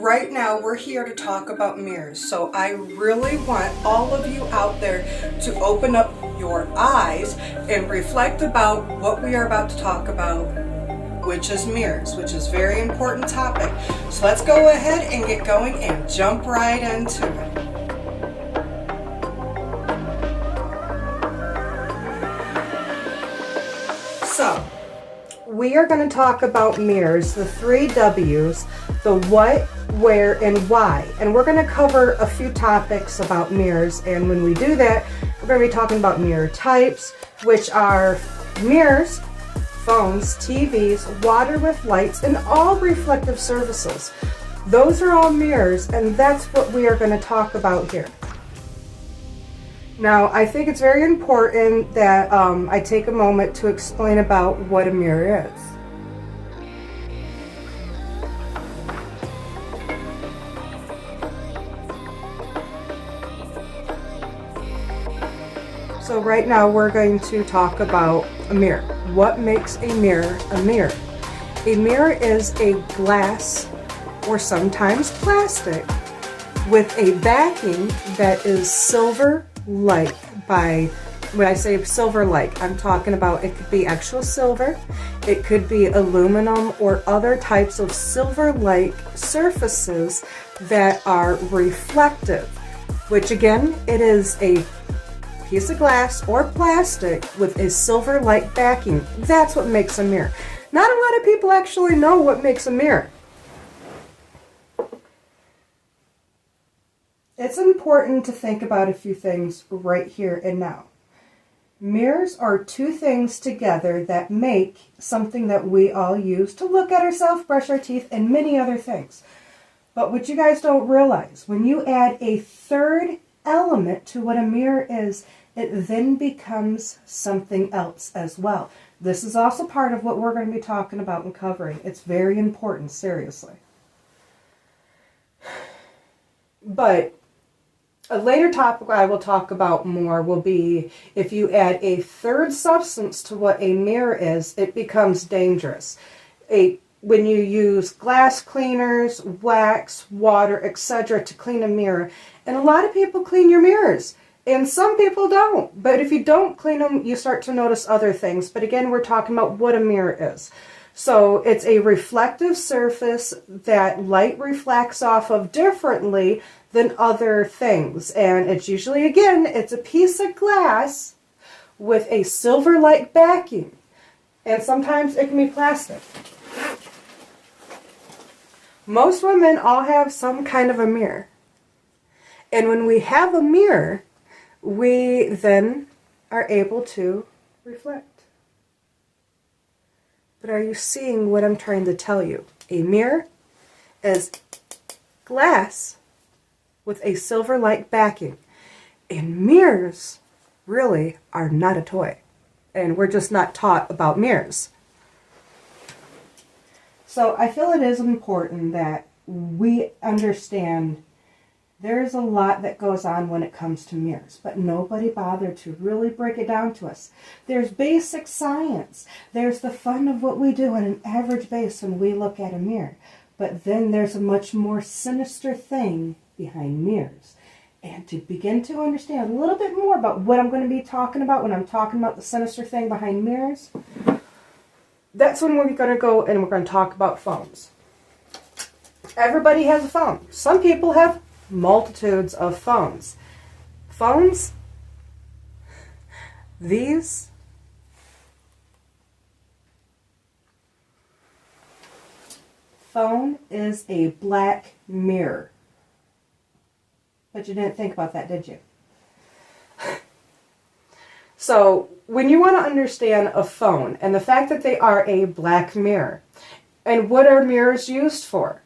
Right now we're here to talk about mirrors, so I really want all of you out there to open up your eyes and reflect about what we are about to talk about, which is mirrors, which is a very important topic. So let's go ahead and get going and jump right into it. So, we are going to talk about mirrors, the 3 W's, the what, where, and why. And we're going to cover a few topics about mirrors. And when we do that, we're going to be talking about mirror types, which are mirrors, phones, TVs, water with lights, and all reflective surfaces. Those are all mirrors, and that's what we are going to talk about here. Now, I think it's very important that I take a moment to explain about what a mirror is. So right now we're going to talk about a mirror. What makes a mirror a mirror? A mirror is a glass or sometimes plastic with a backing that is silver-like. When I say silver-like, I'm talking about it could be actual silver, it could be aluminum or other types of silver-like surfaces that are reflective, which again, it is a piece of glass or plastic with a silver-like backing. That's what makes a mirror. Not a lot of people actually know what makes a mirror. It's important to think about a few things right here and now. Mirrors are two things together that make something that we all use to look at ourselves, brush our teeth, and many other things. But what you guys don't realize, when you add a third element to what a mirror is, it then becomes something else as well. This is also part of what we're going to be talking about and covering. It's very important, seriously. But a later topic I will talk about more will be if you add a third substance to what a mirror is, it becomes dangerous. When you use glass cleaners, wax, water, etc. to clean a mirror, and a lot of people clean your mirrors, and some people don't. But if you don't clean them, you start to notice other things. But again, we're talking about what a mirror is. So it's a reflective surface that light reflects off of differently than other things. And it's usually, again, it's a piece of glass with a silver-like backing. And sometimes it can be plastic. Most women all have some kind of a mirror. And when we have a mirror, we then are able to reflect. But are you seeing what I'm trying to tell you? A mirror is glass with a silver-like backing. And mirrors really are not a toy. And we're just not taught about mirrors. So I feel it is important that we understand there's a lot that goes on when it comes to mirrors, but nobody bothered to really break it down to us. There's basic science. There's the fun of what we do on an average base when we look at a mirror. But then there's a much more sinister thing behind mirrors. And to begin to understand a little bit more about what I'm going to be talking about when I'm talking about the sinister thing behind mirrors, that's when we're going to go and we're going to talk about phones. Everybody has a phone. Some people have multitudes of phones. Phones, these phone is a black mirror. But you didn't think about that, did you? So, when you want to understand a phone and the fact that they are a black mirror, and what are mirrors used for?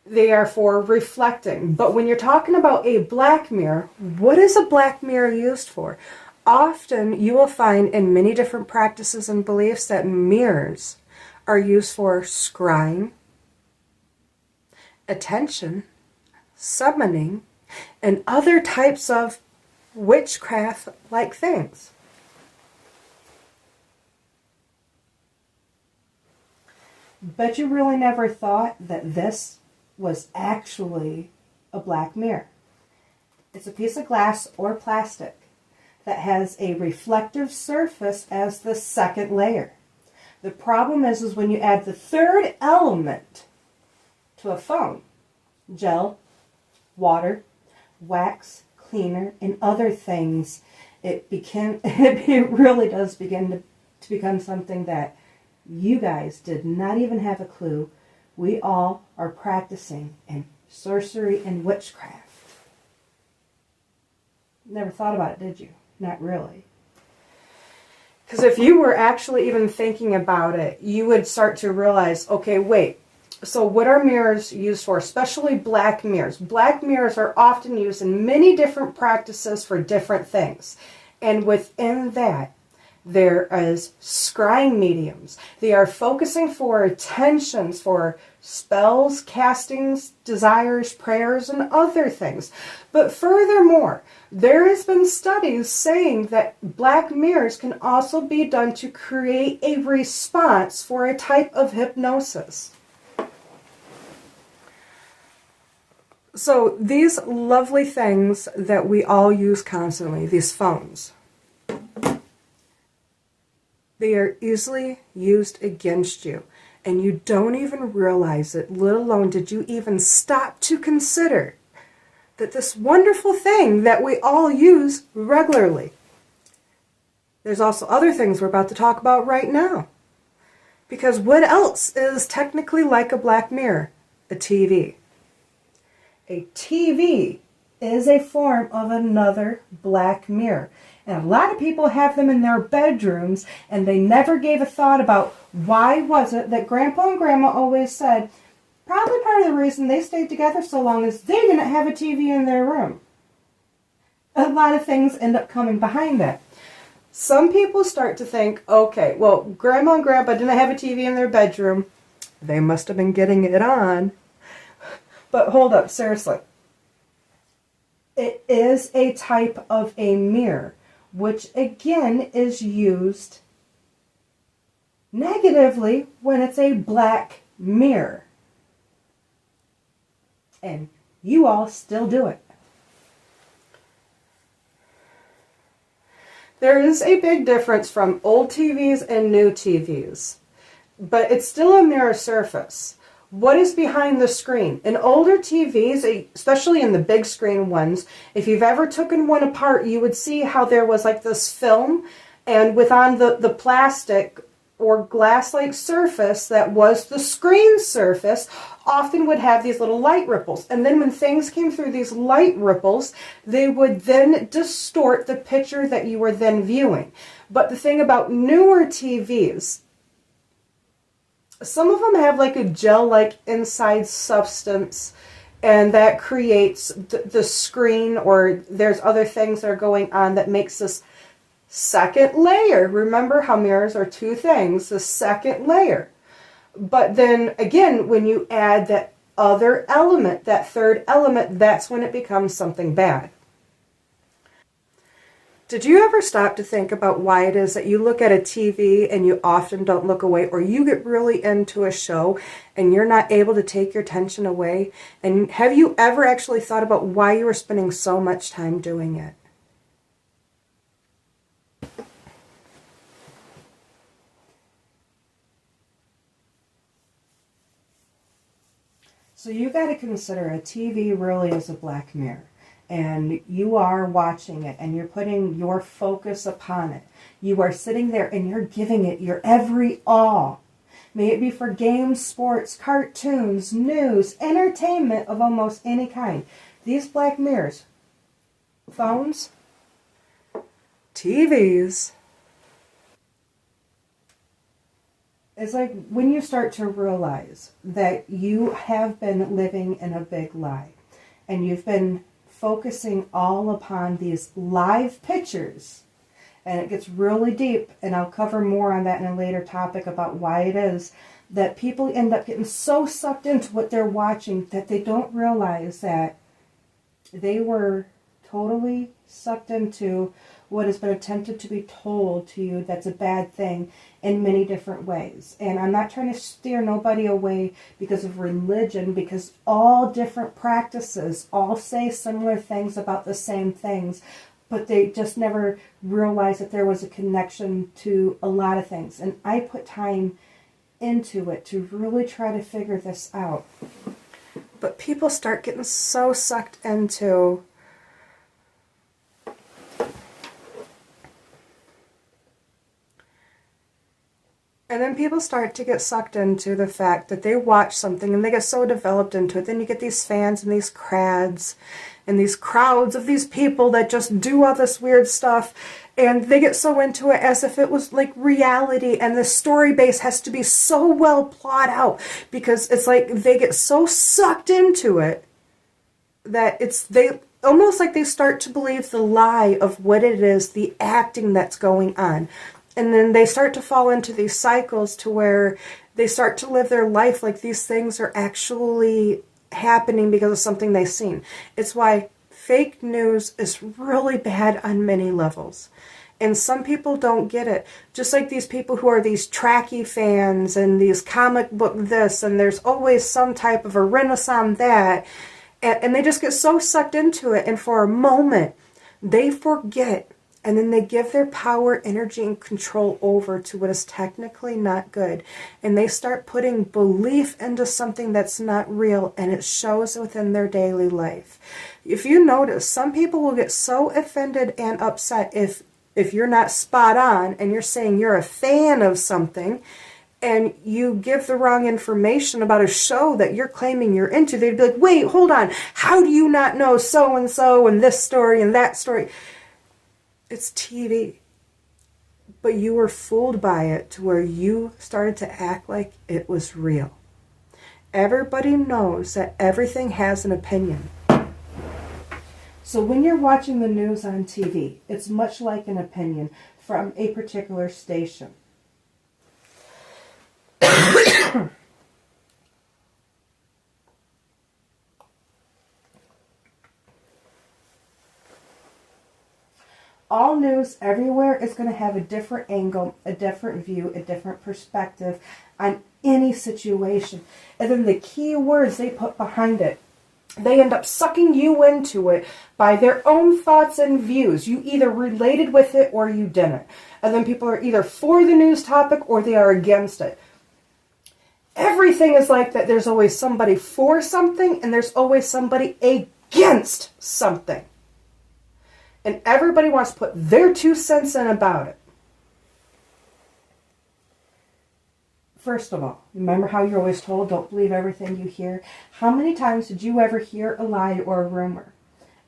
They are for reflecting. But when you're talking about a black mirror, what is a black mirror used for? Often you will find in many different practices and beliefs that mirrors are used for scrying, attention, summoning, and other types of witchcraft-like things. But you really never thought that this was actually a black mirror. It's a piece of glass or plastic that has a reflective surface as the second layer. The problem is when you add the third element to a phone, gel, water, wax, cleaner, and other things, it really does begin to become something that you guys did not even have a clue. We all are practicing in sorcery and witchcraft. Never thought about it, did you? Not really. Because if you were actually even thinking about it, you would start to realize, okay, wait, so what are mirrors used for? Especially black mirrors. Black mirrors are often used in many different practices for different things. And within that, there is scrying mediums. They are focusing for attentions for spells, castings, desires, prayers, and other things. But furthermore, there has been studies saying that black mirrors can also be done to create a response for a type of hypnosis. So these lovely things that we all use constantly, these phones, they are easily used against you, and you don't even realize it, let alone did you even stop to consider that this wonderful thing that we all use regularly. There's also other things we're about to talk about right now. Because what else is technically like a black mirror? A TV. A TV is a form of another black mirror. And a lot of people have them in their bedrooms, and they never gave a thought about why was it that Grandpa and Grandma always said, probably part of the reason they stayed together so long is they didn't have a TV in their room. A lot of things end up coming behind that. Some people start to think, okay, well, Grandma and Grandpa didn't have a TV in their bedroom. They must have been getting it on. But hold up, seriously. It is a type of a mirror, which again is used negatively when it's a black mirror. And you all still do it. There is a big difference from old TVs and new TVs, but it's still a mirror surface. What is behind the screen? In older TVs, especially in the big screen ones, if you've ever taken one apart, you would see how there was like this film, and on the plastic or glass-like surface that was the screen surface often would have these little light ripples. And then when things came through these light ripples, they would then distort the picture that you were then viewing. But the thing about newer TVs, some of them have like a gel-like inside substance, and that creates the screen, or there's other things that are going on that makes this second layer. Remember how mirrors are two things, the second layer. But then again, when you add that other element, that third element, that's when it becomes something bad. Did you ever stop to think about why it is that you look at a TV and you often don't look away, or you get really into a show and you're not able to take your attention away? And have you ever actually thought about why you were spending so much time doing it? So you got to consider a TV really is a black mirror. And you are watching it, and you're putting your focus upon it. You are sitting there, and you're giving it your every all. May it be for games, sports, cartoons, news, entertainment of almost any kind. These black mirrors, phones, TVs, it's like when you start to realize that you have been living in a big lie, and you've been focusing all upon these live pictures, and it gets really deep, and I'll cover more on that in a later topic about why it is that people end up getting so sucked into what they're watching that they don't realize that they were totally sucked into what has been attempted to be told to you that's a bad thing in many different ways. And I'm not trying to steer nobody away because of religion, because all different practices all say similar things about the same things, but they just never realized that there was a connection to a lot of things. And I put time into it to really try to figure this out. But people start getting so sucked into and then people start to get sucked into the fact that they watch something and they get so developed into it. Then you get these fans and these crowds and these crowds of these people that just do all this weird stuff. And they get so into it as if it was like reality. And the story base has to be so well plot out because it's like they get so sucked into it that they almost like they start to believe the lie of what it is, the acting that's going on. And then they start to fall into these cycles to where they start to live their life like these things are actually happening because of something they've seen. It's why fake news is really bad on many levels. And some people don't get it. Just like these people who are these Trekkie fans and these comic book this, and there's always some type of a renaissance that. And they just get so sucked into it. And for a moment, they forget. And then they give their power, energy, and control over to what is technically not good. And they start putting belief into something that's not real, and it shows within their daily life. If you notice, some people will get so offended and upset if you're not spot on and you're saying you're a fan of something and you give the wrong information about a show that you're claiming you're into. They'd be like, wait, hold on. How do you not know so-and-so and this story and that story? It's TV. But you were fooled by it to where you started to act like it was real. Everybody knows that everything has an opinion. So when you're watching the news on TV, it's much like an opinion from a particular station. All news everywhere is going to have a different angle, a different view, a different perspective on any situation. And then the key words they put behind it, they end up sucking you into it by their own thoughts and views. You either related with it or you didn't. And then people are either for the news topic or they are against it. Everything is like that. There's always somebody for something and there's always somebody against something. And everybody wants to put their 2 cents in about it. First of all, remember how you're always told, don't believe everything you hear? How many times did you ever hear a lie or a rumor?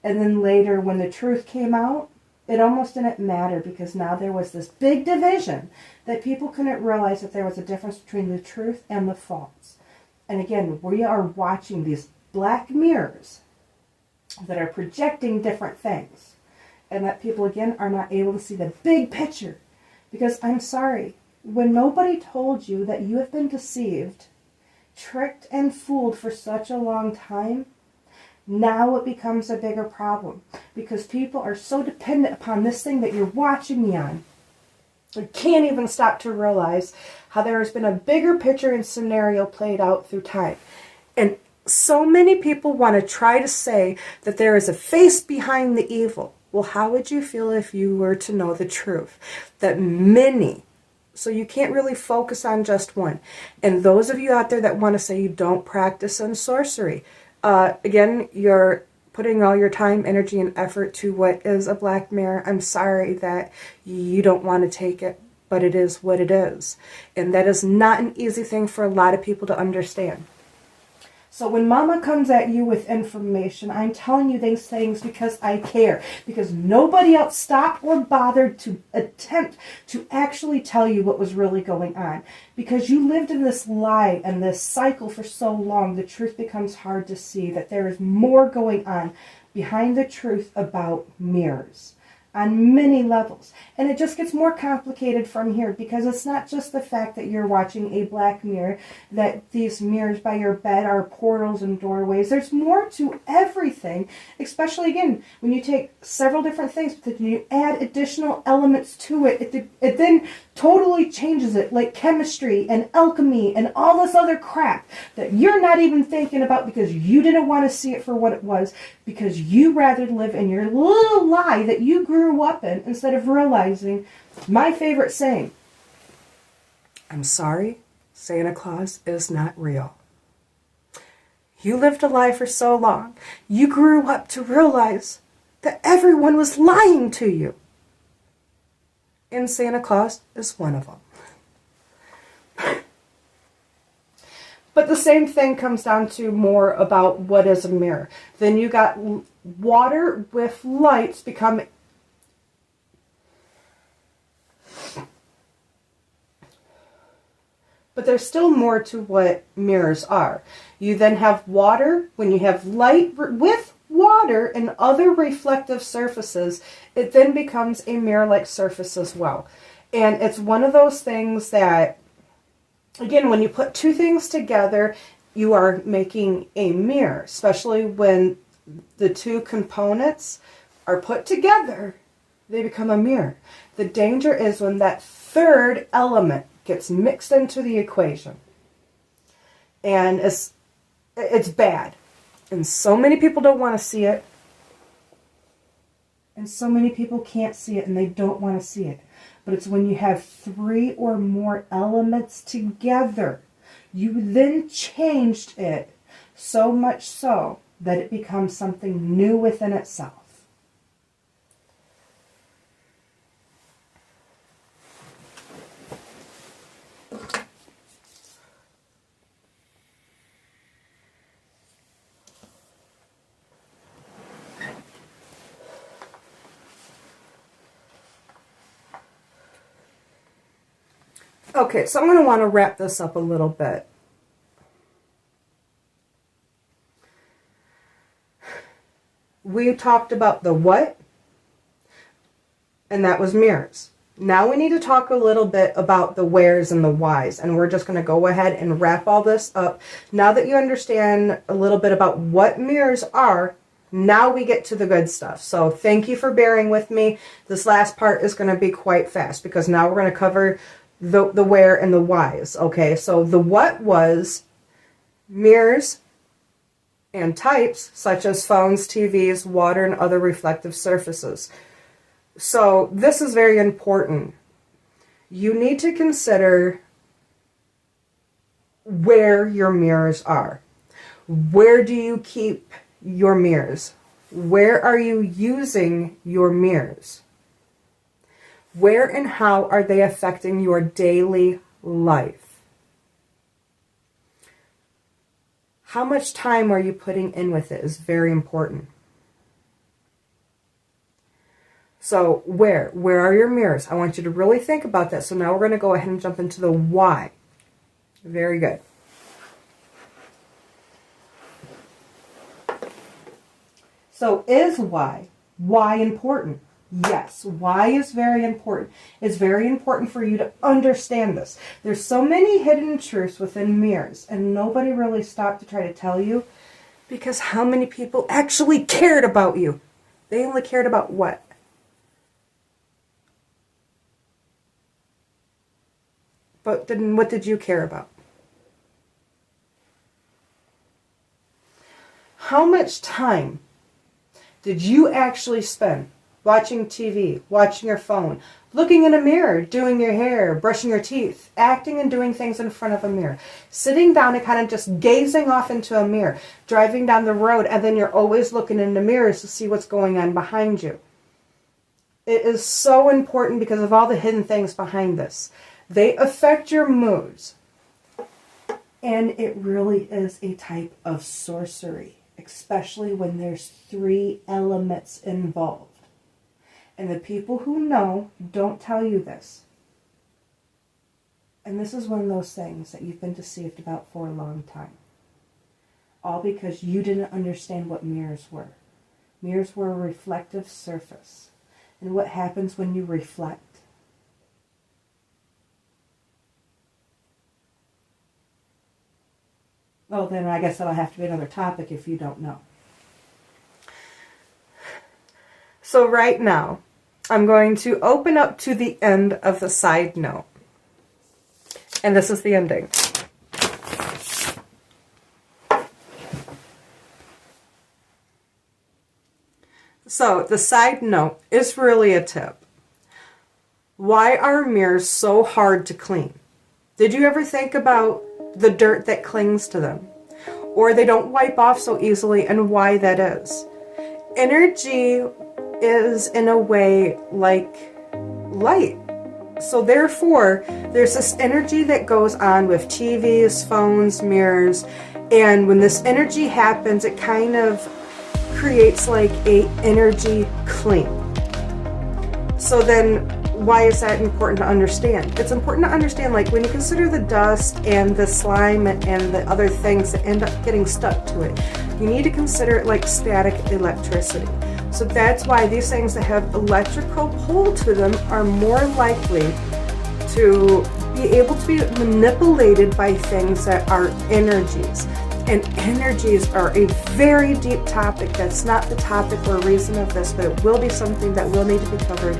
And then later, when the truth came out, it almost didn't matter because now there was this big division that people couldn't realize that there was a difference between the truth and the false. And again, we are watching these black mirrors that are projecting different things. And that people, again, are not able to see the big picture. Because I'm sorry, when nobody told you that you have been deceived, tricked, and fooled for such a long time, now it becomes a bigger problem. Because people are so dependent upon this thing that you're watching me on. You can't even stop to realize how there has been a bigger picture and scenario played out through time. And so many people want to try to say that there is a face behind the evil. Well, how would you feel if you were to know the truth? That many, so you can't really focus on just one. And those of you out there that want to say you don't practice in sorcery, again, you're putting all your time, energy, and effort to what is a black mirror. I'm sorry that you don't want to take it, but it is what it is. And that is not an easy thing for a lot of people to understand. So when Mama comes at you with information, I'm telling you these things because I care. Because nobody else stopped or bothered to attempt to actually tell you what was really going on. Because you lived in this lie and this cycle for so long, the truth becomes hard to see that there is more going on behind the truth about mirrors. on many levels. And it just gets more complicated from here, because it's not just the fact that you're watching a black mirror, that these mirrors by your bed are portals and doorways. There's more to everything, especially, again, when you take several different things, but then you add additional elements to it, it then totally changes it, like chemistry and alchemy and all this other crap that you're not even thinking about because you didn't want to see it for what it was, because you rather live in your little lie that you grew up in instead of realizing my favorite saying, I'm sorry, Santa Claus is not real. You lived a lie for so long, you grew up to realize that everyone was lying to you. And Santa Claus is one of them. But the same thing comes down to more about what is a mirror. Then you got water with lights become... But there's still more to what mirrors are. You then have water. When you have light with water and other reflective surfaces, it then becomes a mirror-like surface as well. And it's one of those things that, again, when you put two things together, you are making a mirror, especially when the two components are put together, they become a mirror. The danger is when that third element gets mixed into the equation. And it's bad. And so many people don't want to see it. And so many people can't see it and they don't want to see it. But it's when you have three or more elements together, you then changed it so much so that it becomes something new within itself. Okay, so I'm going to want to wrap this up a little bit. We talked about the what, and that was mirrors. Now we need to talk a little bit about the wheres and the whys, and we're just going to go ahead and wrap all this up. Now that you understand a little bit about what mirrors are, now we get to the good stuff. So thank you for bearing with me. This last part is going to be quite fast, because now we're going to cover the where and the whys. Okay, so the what was mirrors and types such as phones, TVs, water, and other reflective surfaces. So this is very important. You need to consider where your mirrors are. Where do you keep your mirrors? Where are you using your mirrors? Where and how are they affecting your daily life? How much time are you putting in with it is very important. So where are your mirrors? I want you to really think about that. So now we're going to go ahead and jump into the why. Very good. So is why important? Yes, why is very important. It's very important for you to understand this. There's so many hidden truths within mirrors, and nobody really stopped to try to tell you, because how many people actually cared about you? They only cared about what? But then what did you care about? How much time did you actually spend watching TV, watching your phone, looking in a mirror, doing your hair, brushing your teeth, acting and doing things in front of a mirror, sitting down and kind of just gazing off into a mirror, driving down the road, and then you're always looking in the mirrors to see what's going on behind you? It is so important because of all the hidden things behind this. They affect your moods. And it really is a type of sorcery, especially when there's 3 elements involved. And the people who know don't tell you this. And this is one of those things that you've been deceived about for a long time. All because you didn't understand what mirrors were. Mirrors were a reflective surface. and what happens when you reflect. Oh, then I guess that'll have to be another topic if you don't know. So right now, I'm going to open up to the end of the side note. And this is the ending. So the side note is really a tip. Why are mirrors so hard to clean? Did you ever think about the dirt that clings to them? Or they don't wipe off so easily, and why that is? Energy is in a way like light. So therefore, there's this energy that goes on with TVs, phones, mirrors, and when this energy happens, it kind of creates like a energy clean. So then why is that important to understand? It's important to understand, like, when you consider the dust and the slime and the other things that end up getting stuck to it, you need to consider it like static electricity. So that's why these things that have electrical pull to them are more likely to be able to be manipulated by things that are energies. And energies are a very deep topic. That's not the topic or reason of this, but it will be something that will need to be covered.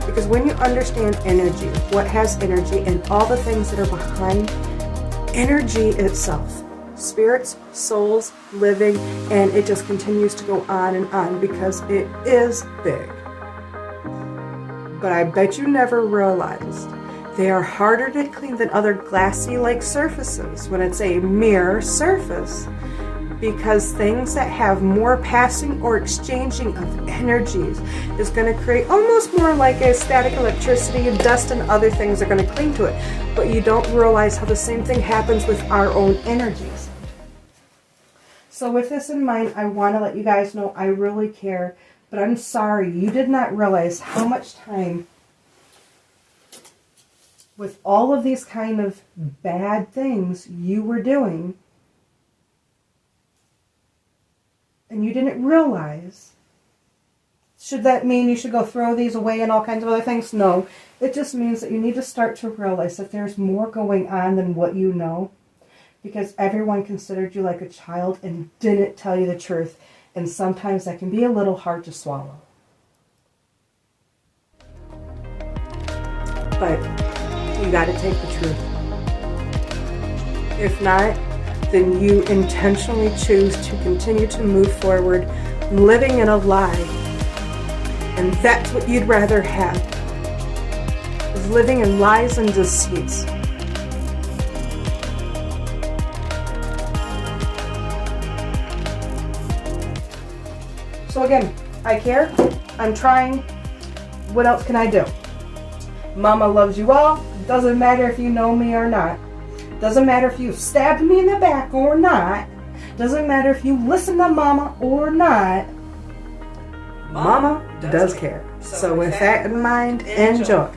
Because when you understand energy, what has energy, and all the things that are behind energy itself, spirits, souls, living, and it just continues to go on and on because it is big. But I bet you never realized they are harder to clean than other glassy-like surfaces when it's a mirror surface, because things that have more passing or exchanging of energies is going to create almost more like a static electricity, and dust and other things are going to cling to it. But you don't realize how the same thing happens with our own energies. So with this in mind, I want to let you guys know I really care, but I'm sorry you did not realize how much time with all of these kind of bad things you were doing, and you didn't realize. Should that mean you should go throw these away and all kinds of other things? No. It just means that you need to start to realize that there's more going on than what you know, because everyone considered you like a child and didn't tell you the truth, and sometimes that can be a little hard to swallow. But you got to take the truth. If not, then you intentionally choose to continue to move forward living in a lie. And that's what you'd rather have, is living in lies and deceits. So again, I care, I'm trying, what else can I do? Mama loves you all. Doesn't matter if you know me or not. Doesn't matter if you stabbed me in the back or not. Doesn't matter if you listen to Mama or not. Mama does care. So with that in mind, enjoy.